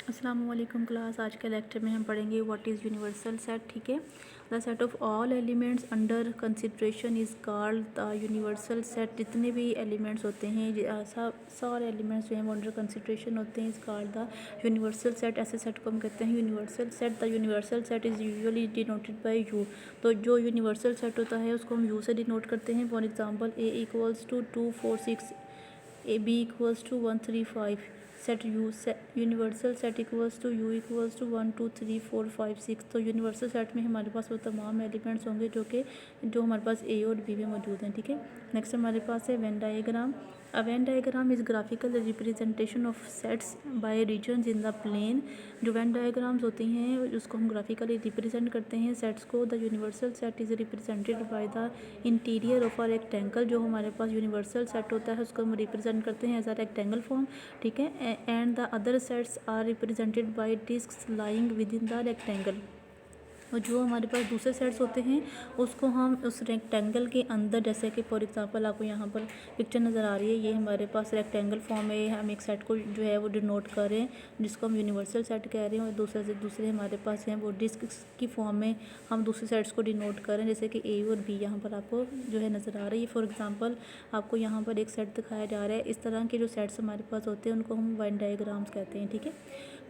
अस्सलाम वालेकुम क्लास। आज के लेक्चर में हम पढ़ेंगे व्हाट इज़ यूनिवर्सल सेट। ठीक है, the set of all elements under consideration is called the universal set. जितने भी एलिमेंट्स होते हैं, सारे एलिमेंट्स जो हैं वो अंडर कंसिडरेशन होते हैं, is called the universal set. ऐसे सेट को हम कहते हैं universal set. The universal set is usually denoted by you. तो जो यूनिवर्सल सेट होता है उसको हम यू से डिनोट करते हैं। For example A equals to 2 4 6, A B equals to 1 3 5। Set U universal set equals to U equals to 1 2 3 4 5 6। तो यूनिवर्सल सेट में हमारे पास वो तमाम एलिमेंट्स होंगे जो हमारे पास ए और बी में मौजूद हैं। ठीक है, नेक्स्ट हमारे पास है Venn diagram. A Venn diagram is graphical representation of sets by regions in the plane. जो वेन डायग्राम्स होती हैं उसको हम ग्राफिकली रिप्रेजेंट करते हैं सेट्स को। The universal set is represented by the interior of a rectangle. जो हमारे पास यूनिवर्सल सेट होता है उसको हम रिप्रेजेंट करते हैं एज अ रेक्टेंगल फॉर्म। ठीक है, and the other sets are represented by discs lying within the rectangle. और जो हमारे पास दूसरे सेट्स होते हैं उसको हम उस रेक्टेंगल के अंदर, जैसे कि फॉर एग्जांपल आपको यहाँ पर पिक्चर नज़र आ रही है, ये हमारे पास रेक्टेंगल फॉर्म है। हम एक सेट को जो है वो डिनोट कर रहे हैं जिसको हम यूनिवर्सल सेट कह रहे हैं, और दूसरे हमारे पास हैं वो डिस्क की फॉर्म में हम दूसरे सेट्स को डिनोट कर रहे हैं, जैसे कि ए और बी यहाँ पर आपको जो है नज़र आ रही है। फॉर एग्ज़ाम्पल आपको यहाँ पर एक सेट दिखाया जा रहा है। इस तरह के जो सेट्स हमारे पास होते हैं उनको हम वेन डायग्राम्स कहते हैं। ठीक है,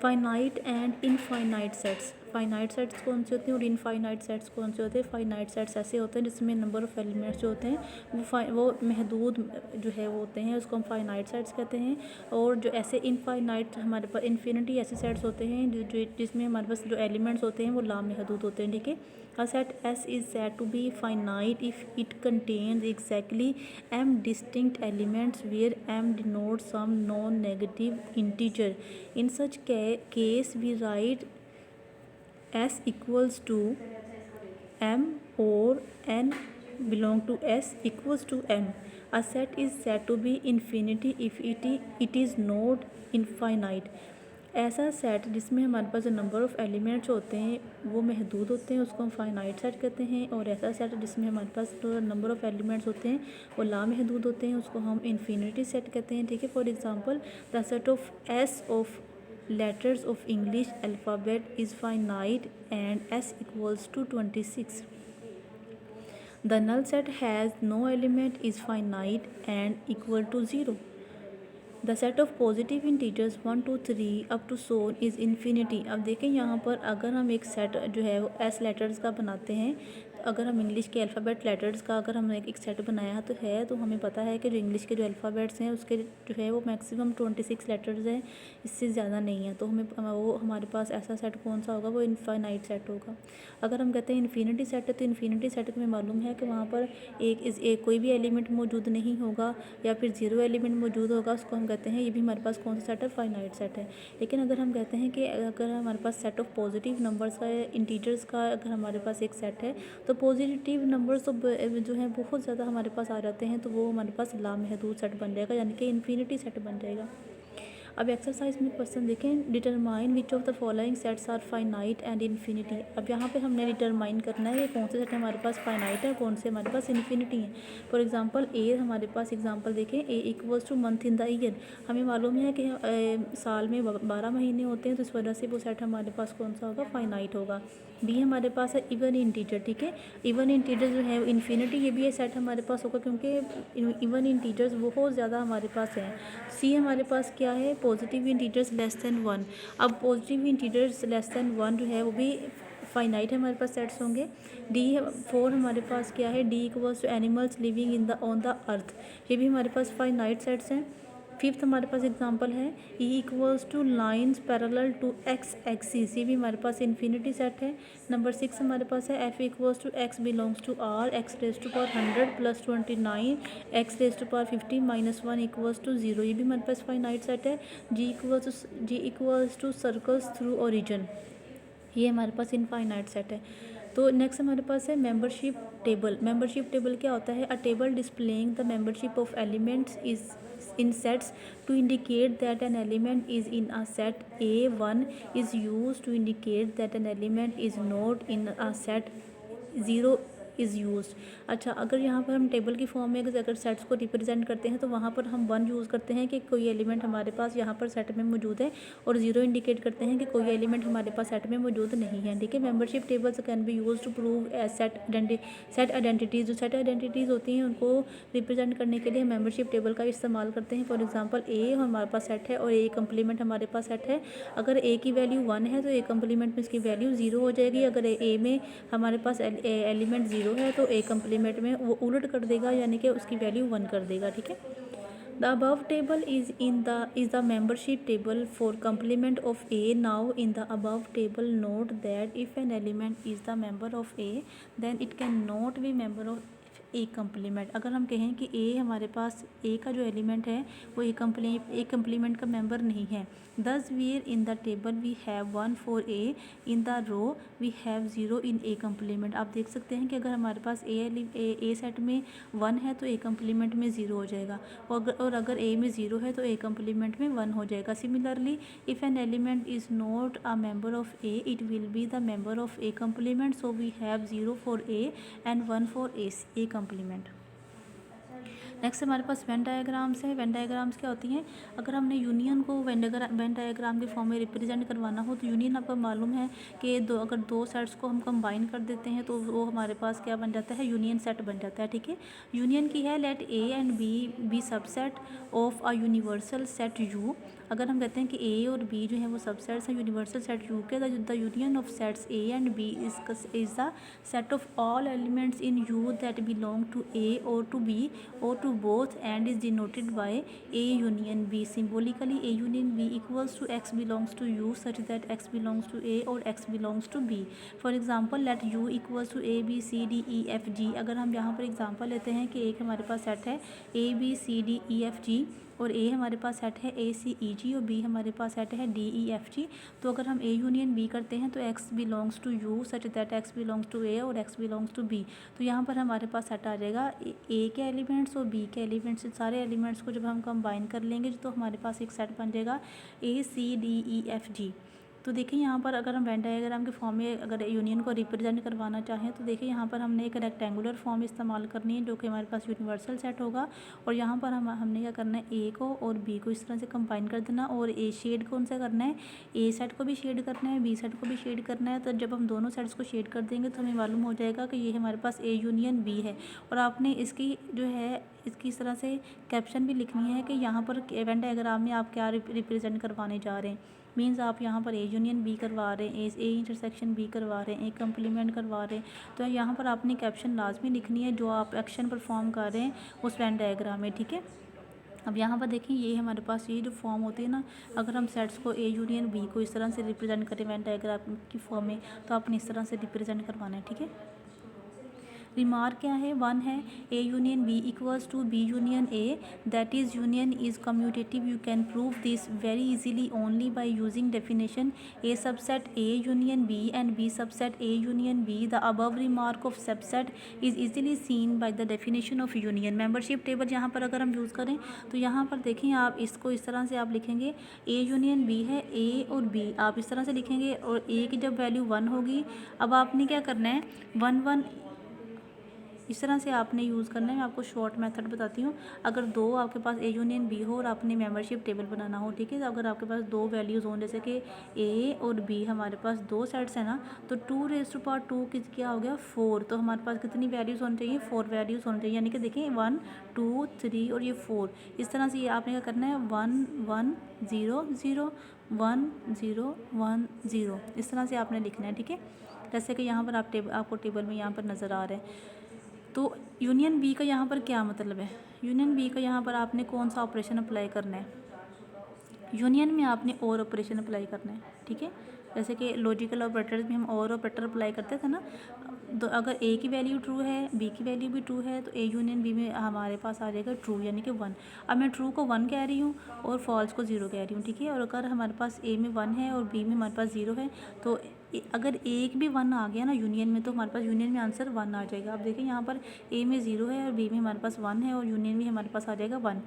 finite and infinite sets. Finite sets कौन से होते हैं और इनफाइनाइट सेट्स कौन से होते हैं? फाइनाइट सेट्स ऐसे होते हैं जिसमें नंबर ऑफ़ एलिमेंट्स जो होते हैं वो महदूद जो है वो होते हैं, उसको हम फाइनाइट सेट्स कहते हैं। और जो ऐसे इनफाइनाइट हमारे पास इन्फिनिटी ऐसे सेट्स होते हैं जिसमें हमारे पास जो एलिमेंट्स होते हैं वो लामहदूद होते हैं। ठीक है, a set S is said to be finite if it contains exactly m distinct elements where m denotes some non-negative integer. In such case we write S equals to m or n belong to S equals to m. A set is said to be infinity if it is not infinite. ऐसा set जिसमें हमारे पास जो number of elements होते हैं वो महदूद होते हैं उसको हम फाइनाइट सेट कहते हैं। और ऐसा सेट जिसमें हमारे पास जो नंबर ऑफ़ एलिमेंट्स होते हैं वो लामहदूद होते हैं उसको हम इन्फिनिटी सेट कहते हैं। ठीक है, for example the set of S of letters of English alphabet is finite and S equals to 26. The null set has no element is finite and equal to 0. The set of positive integers 1 2 3 up to so is infinity. अब देखें यहाँ पर अगर हम एक set जो है वो एस लेटर्स का बनाते हैं, अगर हम इंग्लिश के अल्फ़ाबेट लेटर्स का अगर हमने एक सेट बनाया तो हमें पता है कि जो इंग्लिश के जो अल्फ़ाबेट्स हैं उसके जो है वो मैक्सिमम 26 लेटर्स हैं, इससे ज़्यादा नहीं है। तो वो हमारे पास ऐसा सेट कौन सा होगा? वो इनफाइनाइट सेट होगा। अगर हम कहते हैं इन्फिनिटी सेट है तो इन्फिनिटी सेट में मालूम है कि वहाँ पर एक कोई भी एलिमेंट मौजूद नहीं होगा या फिर ज़ीरो एलिमेंट मौजूद होगा, उसको हम कहते हैं ये भी हमारे पास कौन सा सेट है? फाइनाइट सेट है। लेकिन अगर हम कहते हैं कि अगर हमारे पास सेट ऑफ पॉजिटिव नंबर्स का इंटीजर्स का अगर हमारे पास एक सेट है तो पॉजिटिव नंबर्स तो जो है बहुत ज़्यादा हमारे पास आ जाते हैं, तो वो हमारे पास लामहदूद सेट बन जाएगा, यानी कि इन्फिनिटी सेट बन जाएगा। अब एक्सरसाइज में क्वेश्चन देखें, determine which of the following sets are finite and infinity. अब यहाँ पे हमने डिटरमाइन करना है कि कौन से सेट हमारे पास फाइनाइट है, कौन से हमारे पास इन्फिनिटी है। फॉर एग्जांपल ए हमारे पास एग्जांपल देखें, A equals to month in the year. हमें मालूम है कि साल में 12 महीने होते हैं, तो इस वजह से वो सेट हमारे पास कौन सा होगा? फाइनाइट होगा। बी हमारे पास है इवन इंटीजर। ठीक है, इवन इंटीजर जो है इन्फिनिटी, ये भी ये सेट हमारे पास होगा क्योंकि इवन इंटीजर्स बहुत ज़्यादा हमारे पास हैं। सी हमारे पास क्या है? Positive integers less than 1। अब पॉजिटिव इंटीजर्स लेस दैन 1 जो है वो भी फाइनाइट हमारे पास सेट्स होंगे। डी 4 हमारे पास क्या है? D equals to animals living in the on the earth, ये भी हमारे पास फाइनाइट सेट्स हैं। फिफ्थ हमारे पास एग्जांपल है E equals to lines parallel to X axis, ये भी हमारे पास इन्फिनिटी सेट है। नंबर 6 हमारे पास है F equals to X belongs to R, X raise to power 100 plus 29 X raise to power 50 minus 1 equals to 0, ये भी हमारे पास फाइनाइट सेट है। G equals to circles through origin, ये हमारे पास इनफाइनाइट सेट है। तो नेक्स्ट हमारे पास है मेंबरशिप टेबल। मेंबरशिप टेबल क्या होता है? अ table displaying the membership of elements is in sets to indicate that an element is in a set A1 is used to indicate that an element is not in a set 0 is used. अच्छा, अगर यहाँ पर हम table की form में अगर sets को represent करते हैं तो वहाँ पर हम 1 यूज़ करते हैं कि कोई एलिमेंट हमारे पास यहाँ पर सेट में मौजूद है, और 0 इंडिकेट करते हैं कि कोई एलिमेंट हमारे पास सेट में मौजूद नहीं है। ठीक है, membership tables can be use to prove set identities. जो सेट आइडेंटिटीज़ होती हैं उनको रिप्रेजेंट करने के लिए मेंबरशिप टेबल का इस्तेमाल करते हैं। फॉर एग्जांपल ए हमारे पास सेट है और ए कंप्लीमेंट हमारे पास सेट है। अगर ए की वैल्यू 1 है तो ए कंप्लीमेंट में इसकी वैल्यू 0 हो जाएगी। अगर ए में हमारे पास एलिमेंट 0 है तो ए कंप्लीमेंट में वो उलट कर देगा, यानी कि उसकी वैल्यू 1 कर देगा। ठीक है, the above table is the membership table for complement of A. Now in the above table note that if an element is the member of A then it cannot be member of A complement. अगर हम कहें कि ए हमारे पास ए का जो element है वो ए complement का मेंबर नहीं है। Thus where in the table we have 1 for A, in the row we have 0 in A complement. आप देख सकते हैं कि अगर हमारे पास ए सेट में 1 है तो ए कंप्लीमेंट में 0 हो जाएगा, और अगर ए में 0 है तो ए कंप्लीमेंट में 1 हो जाएगा। Similarly if an element is not a member of A it will be the member of A complement. So we have 0 for A and 1 for A complement. Next हमारे पास वेन डायग्राम्स है। Venn diagrams क्या होती हैं? अगर हमने union को Venn diagram के फॉर्म में रिप्रेजेंट करवाना हो तो यूनियन आपको मालूम है कि अगर दो सेट्स को हम कंबाइन कर देते हैं तो वो हमारे पास क्या बन जाता है? यूनियन सेट बन जाता है। ठीक है, यूनियन की है let A and B subset of a universal set U. अगर हम कहते हैं कि ए और बी जो है वो सबसेट्स हैं यूनिवर्सल सेट यू के, the union of sets A and B is the set of all elements in U that belong to A और to B or to both and is denoted by A union B. Symbolically A union B equals to X belongs to U such that X belongs to A or X belongs to B. For example let U equals to A B C D E F G। अगर हम यहाँ पर example लेते हैं कि एक हमारे पास सेट है A B C D E F G और ए हमारे पास सेट है ए सी ई जी और बी हमारे पास सेट है डी ई एफ जी। तो अगर हम ए यूनियन बी करते हैं तो X belongs to U such that X belongs to A और एक्स बिलोंग्स टू बी। तो यहाँ पर हमारे पास सेट आ जाएगा ए के एलिमेंट्स और बी के एलिमेंट्स, सारे एलिमेंट्स को जब हम कंबाइन कर लेंगे तो हमारे पास एक सेट बन जाएगा ए सी डी ई एफ जी। तो देखिए यहाँ पर अगर हम वेन डायग्राम के फॉर्म में अगर यूनियन को रिप्रेजेंट करवाना चाहें तो देखिए यहाँ पर हमने एक रेक्टेंगुलर फॉर्म इस्तेमाल करनी है जो कि हमारे पास यूनिवर्सल सेट होगा, और यहाँ पर हमने क्या करना है? ए को और बी को इस तरह से कंबाइन कर देना, और ए शेड कौन सा करना है? ए सेट को भी शेड करना है, बी सेट को भी शेड करना है। तो जब हम दोनों सेट्स को शेड कर देंगे तो हमें मालूम हो जाएगा कि ये हमारे पास ए यूनियन बी है। और आपने इसकी जो है इसकी इस तरह से कैप्शन भी लिखनी है कि यहाँ पर वेन डायग्राम में आप क्या रिप्रेजेंट करवाने जा रहे हैं। मीन्स आप यहाँ पर ए यूनियन बी करवा रहे हैं, ए इंटरसेक्शन बी करवा रहे हैं, ए कंप्लीमेंट करवा रहे हैं। तो यहाँ पर आपने कैप्शन लाजमी लिखनी है जो आप एक्शन परफॉर्म कर रहे हैं उस वेन डायग्राम में। ठीक है, अब यहाँ पर देखिए ये हमारे पास ये जो फॉर्म होती है ना, अगर हम सेट्स को ए यूनियन बी को इस तरह से रिप्रेजेंट करें वेन डायग्राम की फॉर्म में तो आपने इस तरह से रिप्रेजेंट करवाना है। ठीक है, रिमार्क क्या है? 1 है A union B equals to B union A, that is union is commutative. You can prove this very easily only by using definition A subset A union B and B subset A union B. The above remark of subset is easily seen by the definition of union. Membership table यहाँ पर अगर हम use करें तो यहाँ पर देखें आप इसको इस तरह से आप लिखेंगे ए यूनियन बी है, ए और बी आप इस तरह से लिखेंगे, और ए की जब वैल्यू 1 होगी अब आपने क्या करना है? 1 1 इस तरह से आपने यूज़ करना है। मैं आपको शॉर्ट मेथड बताती हूँ। अगर दो आपके पास ए यूनियन बी हो और आपने मेंबरशिप टेबल बनाना हो, ठीक है, तो अगर आपके पास दो वैल्यूज़ हों जैसे कि ए और बी हमारे पास दो सेट्स हैं ना, तो 2⁻² क्या हो गया? 4। तो हमारे पास कितनी वैल्यूज़ होनी चाहिए? 4 वैल्यूज़ होनी चाहिए, यानी कि देखिए 1 2 3 और ये 4। इस तरह से ये आपने क्या करना है? 1 1 0 0 1 0 1 0 इस तरह से आपने लिखना है। ठीक है, जैसे कि यहाँ पर आपको टेबल में यहाँ पर नज़र आ रहा है। तो यूनियन बी का यहाँ पर क्या मतलब है? यूनियन बी का यहाँ पर आपने कौन सा ऑपरेशन अप्लाई करना है? यूनियन में आपने और ऑपरेशन अप्लाई करना है। ठीक है, जैसे कि लॉजिकल ऑपरेटर्स में हम और ऑपरेटर अप्लाई करते थे ना, तो अगर ए की वैल्यू ट्रू है, बी की वैल्यू भी ट्रू है, तो ए यूनियन बी में हमारे पास आ जाएगा ट्रू, यानी कि 1। अब मैं ट्रू को 1 कह रही हूँ और फॉल्स को 0 कह रही हूँ। ठीक है, और अगर हमारे पास ए में 1 है और बी में हमारे पास 0 है, तो अगर एक भी 1 आ गया ना यूनियन में तो हमारे पास यूनियन में आंसर 1 आ जाएगा। अब देखिए यहाँ पर ए में 0 है और बी में हमारे पास 1 है और यूनियन में हमारे पास आ जाएगा 1।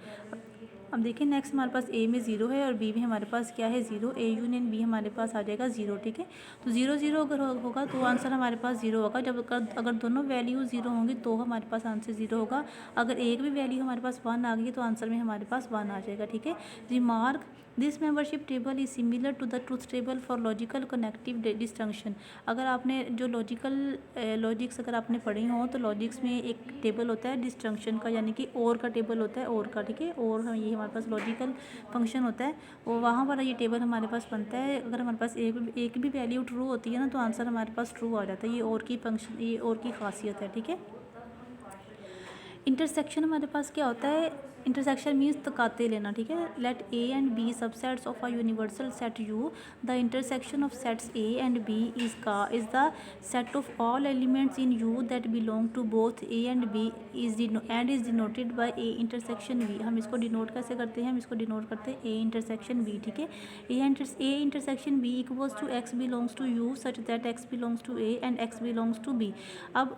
अब देखिए नेक्स्ट हमारे पास ए में 0 है और बी में हमारे पास क्या है 0, ए यूनियन बी हमारे पास आ जाएगा 0, ठीक है। तो 0 0 अगर होगा तो आंसर हमारे पास 0 होगा। जब अगर दोनों वैल्यू 0 होंगी तो हमारे पास आंसर 0 होगा। अगर एक भी वैल्यू हमारे पास 1 आ गई तो आंसर में हमारे पास 1 आ जाएगा, ठीक है। Remark, this membership table is similar to the truth table for logical connective distinction. अगर आपने जो लॉजिक्स अगर आपने पढ़ी हो तो लॉजिक्स में एक टेबल होता है डिस्टिंक्शन का, यानी कि और का टेबल होता है, और का, ठीक है। और ये हमारे पास लॉजिकल फंक्शन होता है और वहाँ पर ये टेबल हमारे पास बनता है। अगर हमारे पास एक भी वैल्यू ट्रू होती है ना तो आंसर हमारे पास ट्रू आ जाता है। ये और की फंक्शन, ये और की खासियत है, ठीक है। इंटरसेक्शन हमारे पास क्या होता है, इंटरसेक्शन मीन्स तकाते लेना, ठीक है। Let A and B subsets of a universal set U, the intersection of sets A and B is the set of all elements in U that belong to both A and B is denoted by A intersection B. हम इसको denote कैसे करते हैं, हम इसको denote करते हैं ए intersection B, ठीक है। A intersection B equals to X belongs to U such that X belongs to A and X belongs to B. अब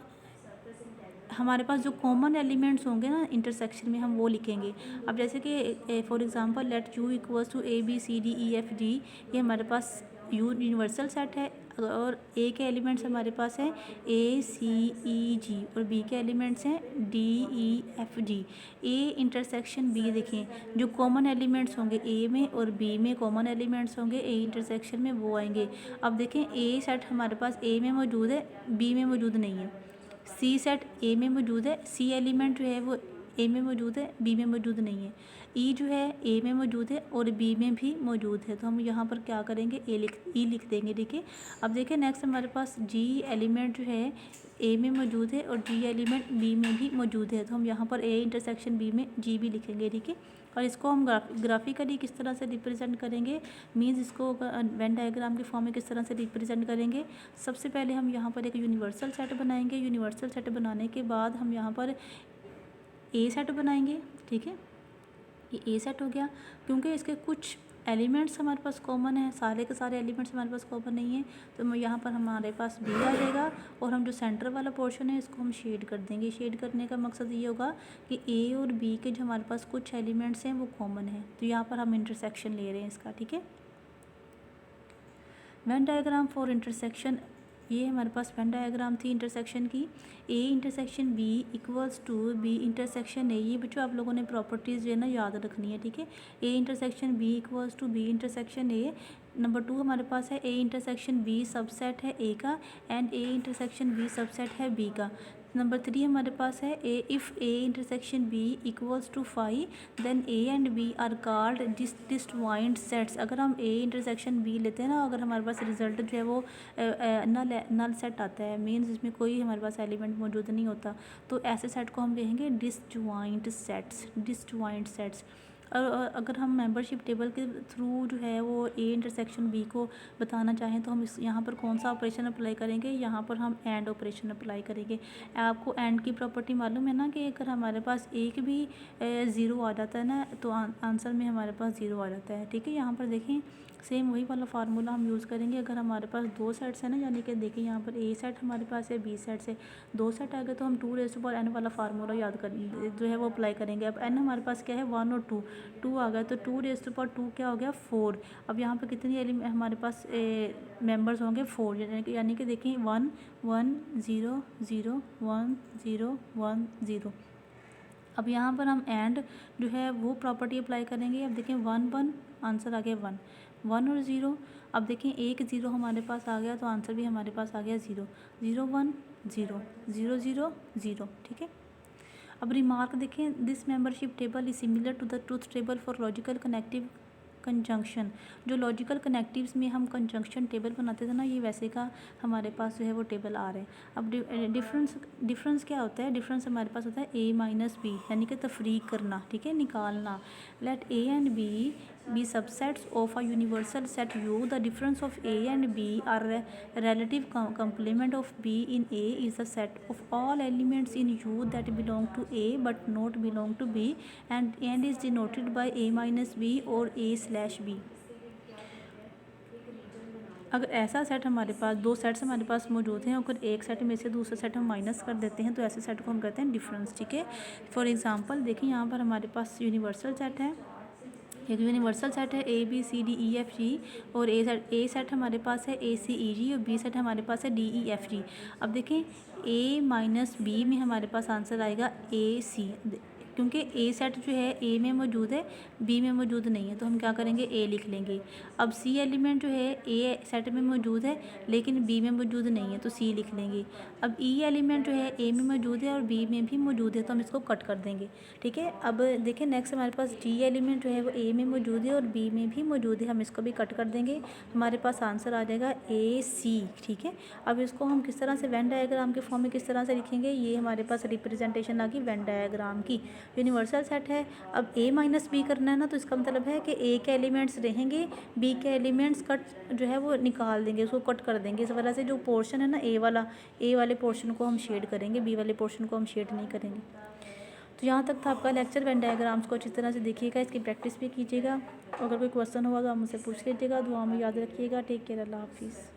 हमारे पास जो कॉमन एलिमेंट्स होंगे ना इंटरसेक्शन में हम वो लिखेंगे। अब जैसे कि for example let U equals to A B C D E F G, ये हमारे पास यूनिवर्सल सेट है और ए के एलिमेंट्स हमारे पास हैं ए सी ई जी और बी के एलिमेंट्स हैं D E F G. A intersection B देखें, जो कॉमन एलिमेंट्स होंगे ए में और बी में कॉमन एलिमेंट्स होंगे ए इंटरसेक्शन में वो आएंगे। अब देखें ए सेट हमारे पास ए में मौजूद है, बी में मौजूद नहीं है। सी सेट ए में मौजूद है, सी एलिमेंट जो है वो ए में मौजूद है, बी में मौजूद नहीं है। ई जो है ए में मौजूद है और बी में भी मौजूद है, तो हम यहाँ पर क्या करेंगे ई लिख देंगे, ठीक है। अब देखिए नेक्स्ट हमारे पास जी एलिमेंट जो है ए में मौजूद है और जी एलिमेंट बी में भी मौजूद है, तो हम यहाँ पर ए इंटरसेक्शन बी में जी भी लिखेंगे, ठीक है। और इसको हम ग्राफिकली किस तरह से रिप्रेजेंट करेंगे, मीन्स इसको वेन डायग्राम के फॉर्म में किस तरह से रिप्रेजेंट करेंगे। सबसे पहले हम यहाँ पर एक यूनिवर्सल सेट बनाएंगे। यूनिवर्सल सेट बनाने के बाद हम यहाँ पर ए सेट बनाएंगे, ठीक है। ये ए सेट हो गया, क्योंकि इसके कुछ एलिमेंट्स हमारे पास कॉमन है, सारे के सारे एलिमेंट्स हमारे पास कॉमन नहीं है, तो यहाँ पर हमारे पास बी आ जाएगा और हम जो सेंटर वाला पोर्शन है इसको हम शेड कर देंगे। शेड करने का मकसद ये होगा कि ए और बी के जो हमारे पास कुछ एलिमेंट्स हैं वो कॉमन है, तो यहाँ पर हम इंटरसेक्शन ले रहे हैं इसका, ठीक है। वेन डायग्राम फॉर इंटरसेक्शन, ये हमारे पास वेन डायग्राम थी इंटरसेक्शन की। A intersection B equals to B intersection A, ये बच्चों आप लोगों ने प्रॉपर्टीज़ जो है ना याद रखनी है, ठीक है। A intersection B equals to B intersection A. Number 2 हमारे पास है ए इंटरसेक्शन बी सबसेट है ए का and A intersection B subset है बी का। नंबर 3 हमारे पास है A if A intersection B equals to 5 then A and B are called disjoint sets. अगर हम ए इंटरसेक्शन बी लेते हैं ना, अगर हमारे पास रिजल्ट जो है वो नल सेट आता है, मीन्स इसमें कोई हमारे पास एलिमेंट मौजूद नहीं होता, तो ऐसे सेट को हम कहेंगे डिस्जॉइंट सेट्स। और अगर हम मेंबरशिप टेबल के थ्रू जो है वो ए इंटरसेक्शन बी को बताना चाहें तो हम इस यहाँ पर कौन सा ऑपरेशन अप्लाई करेंगे, यहाँ पर हम एंड ऑपरेशन अप्लाई करेंगे। आपको एंड की प्रॉपर्टी मालूम है ना कि अगर हमारे पास एक भी ज़ीरो आ जाता है ना तो आंसर में हमारे पास ज़ीरो आ जाता है, ठीक है। यहाँ पर देखें सेम वही वाला फार्मूला हम यूज़ करेंगे। अगर हमारे पास 2 सेट्स हैं ना, यानी कि देखिए यहाँ पर ए सेट हमारे पास है, बी सेट से 2 सेट आ गए, तो हम 2n वाला फार्मूला याद कर जो है वो अप्लाई करेंगे। अब n हमारे पास क्या है 1 और 2 आ गया, तो 2 क्या हो गया 4। अब यहाँ पर कितनी हमारे पास मेंबर्स होंगे 4, यानी कि देखिए 1 1 0 0 1 0 1 0। अब यहाँ पर हम एंड जो है वो प्रॉपर्टी अप्लाई करेंगे। अब देखें 1 1 आंसर आ गया 1 और 0। अब देखें एक 0 हमारे पास आ गया तो आंसर भी हमारे पास आ गया 0 0 1 0 0 0 0, ठीक है। अब रिमार्क देखें, this membership table is similar to the truth table for logical connective conjunction. जो लॉजिकल कनेक्टिव्स में हम कंजंक्शन टेबल बनाते थे ना, ये वैसे का हमारे पास जो है वो टेबल आ रहा है। अब डिफरेंस क्या होता है, डिफरेंस हमारे पास होता है ए माइनस बी, यानी कि तफरीक करना, ठीक है, निकालना। Let A and B be subsets of a universal set U. The difference of A and B are relative complement of B in A is a set of all elements in U that belong to A but not belong to B and is denoted by A minus B or A slash B. अगर ऐसा set हमारे पास 2 sets हमारे पास मौजूद हैं, अगर एक set में से दूसरा सेट हम माइनस कर देते हैं तो ऐसे सेट को हम कहते हैं डिफरेंस, ठीक है। फॉर एग्जांपल देखिए यहाँ पर हमारे पास यूनिवर्सल सेट है, एक यूनिवर्सल सेट है ABCDEFG और ए सेट हमारे पास है ACEG और बी सेट हमारे पास है DEFG। अब देखें A माइनस बी में हमारे पास आंसर आएगा AC, क्योंकि ए सेट जो है ए में मौजूद है, बी में मौजूद नहीं है, तो हम क्या करेंगे ए लिख लेंगे। अब सी एलिमेंट जो है ए सेट में मौजूद है लेकिन बी में मौजूद नहीं है, तो सी लिख लेंगे। अब ई एलिमेंट जो है ए में मौजूद है और बी में भी मौजूद है, तो हम इसको कट कर देंगे। ठीक है, अब देखिए नेक्स्ट हमारे पास डी एलिमेंट जो है वो ए में मौजूद है और बी में भी मौजूद है, हम इसको भी कट कर देंगे। हमारे पास आंसर आ जाएगा AC। ठीक है, अब इसको हम किस तरह से वेन डायग्राम के फॉर्म में किस तरह से लिखेंगे, ये हमारे पास रिप्रेजेंटेशन आ गई वेन डायग्राम की। यूनिवर्सल सेट है, अब A माइनस बी करना है ना, तो इसका मतलब है कि A के एलिमेंट्स रहेंगे, B के एलिमेंट्स कट जो है वो निकाल देंगे, उसको कट कर देंगे। इस वजह से जो पोर्शन है ना A वाले पोर्शन को हम शेड करेंगे, B वाले पोर्शन को हम शेड नहीं करेंगे। तो यहाँ तक था आपका लेक्चर। वेन डायग्राम्स को अच्छी तरह से देखिएगा, इसकी प्रैक्टिस भी कीजिएगा। अगर कोई क्वेश्चन होगा तो आप मुझसे पूछ लीजिएगा। दुआ में याद रखिएगा। टेक केयर, अल्लाह हाफिज़।